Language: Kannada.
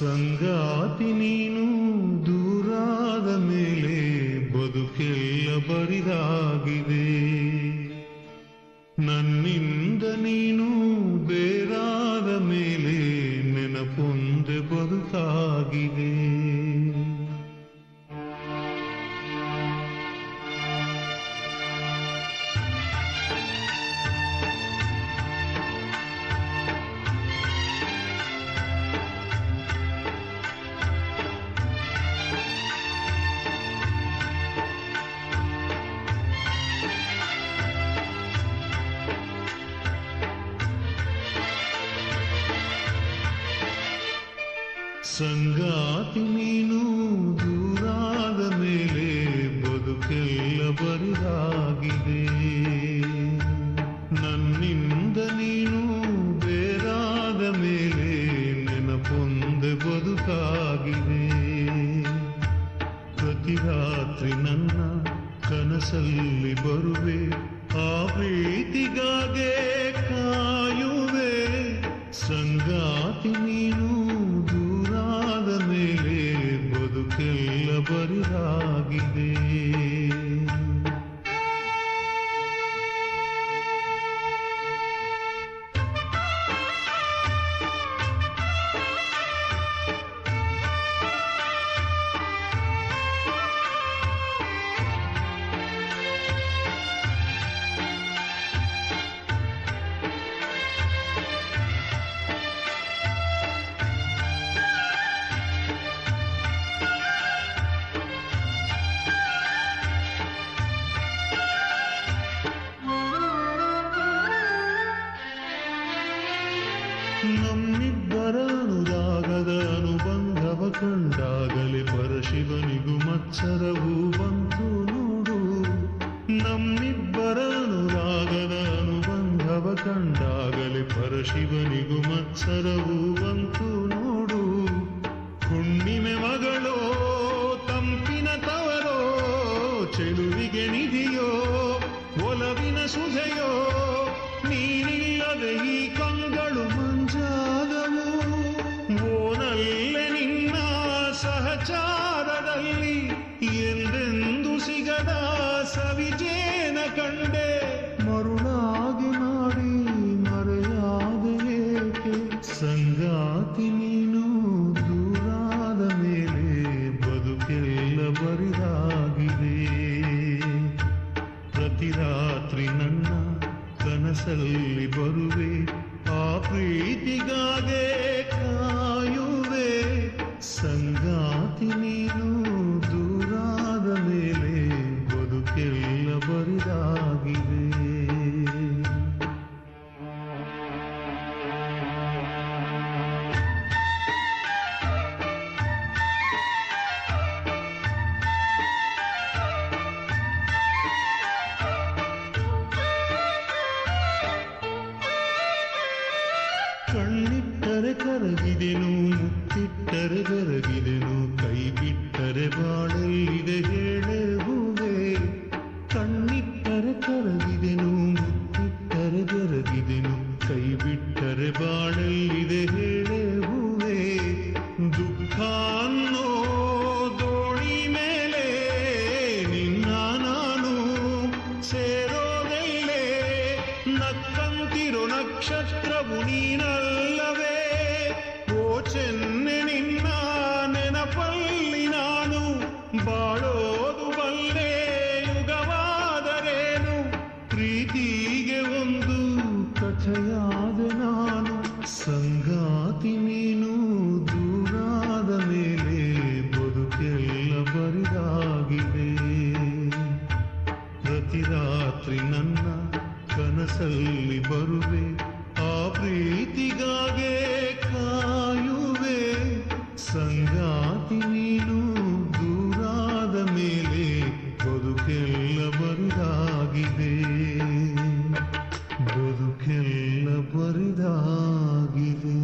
ಸಂಗಾತಿ ನೀನು ದೂರಾದ ಮೇಲೆ ಬದುಕೆಲ್ಲ ಬರಿದಾಗಿದೆ. ನನ್ನಿಂದ ನೀನು ಬೇರಾದ ಮೇಲೆ ನೆನಪೊಂದೆ ಬದುಕಾಗಿದೆ. ಸಂಗಾತಿ ನೀನು ದೂರಾದ ಮೇಲೆ ಬದುಕೆಲ್ಲ ಬರಿದಾಗಿದೆ. ನನ್ನಿಂದ ನೀನು ಬೇರಾದ ಮೇಲೆ ನೆನಪೊಂದೆ ಬದುಕಾಗಿದೆ. ಪ್ರತಿ ರಾತ್ರಿ ನನ್ನ ಕನಸಲ್ಲಿ ಬರುವೆ, ಆ ಪ್ರೀತಿಗಾಗೆ ಕಾಯುವೆ. ಸಂಗಾತಿ ನೀನು ದೂರಾದ ಮೇಲೆ ಬದುಕೆಲ್ಲ ಬರಿದಾಗಿದೆ. ನಮ್ಮಿಬ್ಬರ ಅನುರಾಗದ ಅನುಬಂಧವ ಕಂಡಾಗಲೇ ಪರಶಿವನಿಗೂ ಮತ್ಸರವೂ ಬಂತು ನೋಡು. ನಮ್ಮಿಬ್ಬರ ಅನುರಾಗದ ಅನುಬಂಧವ ಕಂಡಾಗಲೇ ಪರಶಿವನಿಗೂ ಮತ್ಸರವೂ ಬಂತು ನೋಡು. ಹುಣ್ಣಿಮೆ ಮಗಳೋ ತಂಪಿನ ತವರೋ, ಚೆಲುವಿಗೆ ನಿಧಿಯೋ ಒಲವಿನ ಸುಧೆಯೋ, ನೀನಿಲ್ಲದೆ ಈ ಕಂಗಳು ಮಂಜಾದವು. ಓನಲ್ಲೆ ನಿನ್ನ ಸಹಚಾರದಲ್ಲಿ ಎಂದೆಂದು ಸಿಗದ ಸವಿಜೇನ ಕಂಡೆ. ಮರುಳಾಗಿ ಮಾಡಿ ಮರೆಯಾದೆ ಏಕೆ? ಸಂಗಾತಿ ನೀನು ದೂರಾದ ಮೇಲೆ ಬದುಕೆಲ್ಲ ಬರಿದಾಗಿದೆ. ಪ್ರತಿ ರಾತ್ರಿ ನನ್ನ ಕನಸಲ್ಲಿ ಬರುವೆ, ಆ ಪ್ರೀತಿಗಾಗೆ ಕಾಯುವೆ. ಸಂಗಾತಿ ನೀನು ದೂರಾದ ಮೇಲೆ ಬದುಕೆಲ್ಲ ಬರಿದಾಗಿದೆ. ಕಣ್ಣಿಟ್ಟರೆ ಕರಗಿದೆನು, ಮುತ್ತಿಟ್ಟರೆ ಬೆರಗಿದೆನು, ಕೈ ಬಿಟ್ಟರೆ ಬಾಳಲ್ಲಿದೆ ಹೇಳೆ ಹೂವೆ. ಕಣ್ಣಿಟ್ಟರೆ ಕರಗಿದೆನು, ಮುತ್ತಿಟ್ಟರೆ ಬೆರಗಿದೆನು, ಕೈ ಬಿಟ್ಟರೆ ಬಾಳಲ್ಲಿದೆ ಹೇಳೆ ಹೂವೆ. ದುಃಖ ಅನ್ನೋ ದೋಣಿ ಮೇಲೆ ನಿನ್ನ ನಾನು ಸೇರೋದಲ್ಲೇ, ನಕ್ಕಂತಿರೋ ನಕ್ಷತ್ರವು ನೀನಲ್ಲವೇ. ಓ ಚೆನ್ನೆ ನಿನ್ನ ನೆನಪಲ್ಲಿ ನಾನು ಬಾಳೋದು ಬಲ್ಲೆ ಯುಗವಾದರೇನು. ಪ್ರೀತಿಗೆ ಒಂದು ಕಥೆಯಾದ ನಾನು. ಸಂಗಾತಿ ನೀನು ದೂರಾದ ಮೇಲೆ ಬದುಕೆಲ್ಲ ಬರಿದಾಗಿದೆ. ಪ್ರತಿ ರಾತ್ರಿ ನನ್ನ ಕನಸಲ್ಲಿ ಬರುವೆ, ಆ ಪ್ರೀತಿಗಾಗೆ ಕಾಯುವೆ. ಸಂಗಾತಿ ನೀನು ದೂರಾದ ಮೇಲೆ ಬದುಕೆಲ್ಲ ಬರಿದಾಗಿದೆ. ಬದುಕೆಲ್ಲ ಬರಿದಾಗಿದೆ.